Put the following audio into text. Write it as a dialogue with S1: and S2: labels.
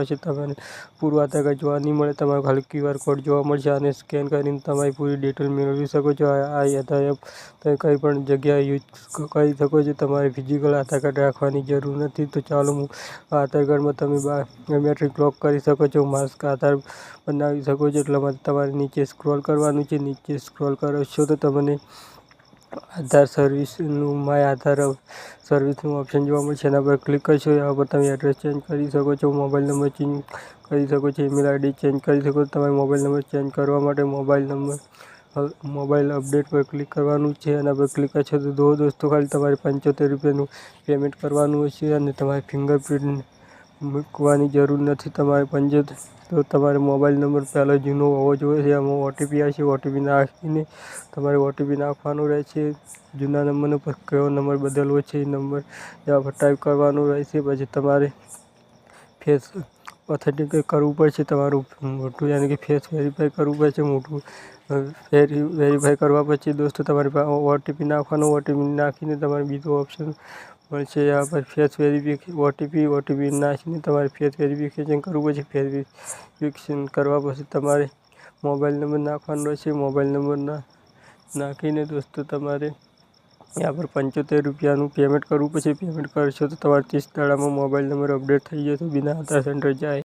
S1: પછી તમને પૂરું આધાર કાર્ડ જોવા નહીં મળે, તમારે ખાલી QR કોડ જોવા મળશે અને સ્કેન કરીને તમારી પૂરી ડિટેલ મેળવી શકો છો. આ આધાર એપ તમે કંઈ પણ જગ્યાએ યુઝ કરી શકો છો. તમારે ફિઝિકલ આધાર કાર્ડ રાખવાની જરૂર નથી. તો ચાલો, હું આધાર કાર્ડમાં તમે બાયોમેટ્રિક લોક કરી શકો છો, માસ્ક આધાર બનાવી શકો છો. એટલા માટે તમારે નીચે સ્ક્રોલ કરવાનું છે. નીચે સ્ક્રોલ કરો છો તો તમને આધાર સર્વિસનું માય આધાર સર્વિસનું ઓપ્શન જોવા મળશે. એના પર ક્લિક કરશો. એના પર તમે એડ્રેસ ચેન્જ કરી શકો છો, મોબાઈલ નંબર ચેન્જ કરી શકો છો, ઈમેલ આઈડી ચેન્જ કરી શકો છો. તમારે મોબાઈલ નંબર ચેન્જ કરવા માટે મોબાઈલ અપડેટ પર ક્લિક કરવાનું છે. એના પર ક્લિક કરશો તો દોસ્તો ખાલી તમારે 75 રૂપિયાનું પેમેન્ટ કરવાનું હશે અને તમારે ફિંગરપ્રિન્ટ મૂકવાની જરૂર નથી. તમારે મોબાઈલ નંબર પહેલાં જૂનો હોવો જોઈએ. એમાં OTP આવશે. OTP નાખીને તમારે OTP નાખવાનું રહેશે. જૂના નંબરનો પર કયો નંબર બદલવો છે એ નંબર એના પર ટાઈપ કરવાનું રહેશે. પછી તમારે ફેસ ઓથેન્ટિકેટ કરવું પડશે. તમારું મોટું યાની કે ફેસ વેરીફાઈ કરવું પડશે. મોટું વેરીફાઈ કરવા પછી દોસ્તો તમારે OTP નાખવાનો. OTP નાખીને તમારે બીજો ઓપ્શન મળશે. આ પર ફેસ વેરિફિકેશન OTP નાખીને તમારે ફેસ વેરિફિકેશન કરવું પડશે. વેરિફિકેશન કરવા પછી તમારે મોબાઈલ નંબર નાખવાનો રહેશે. મોબાઈલ નંબર નાખીને દોસ્તો તમારે ત્યાં પર 75 રૂપિયાનું પેમેન્ટ કરવું પડશે. પેમેન્ટ કરશો તો તમારે 30 દાડામાં મોબાઈલ નંબર અપડેટ થઈ જશે. બિના આધાર સેન્ટર જાય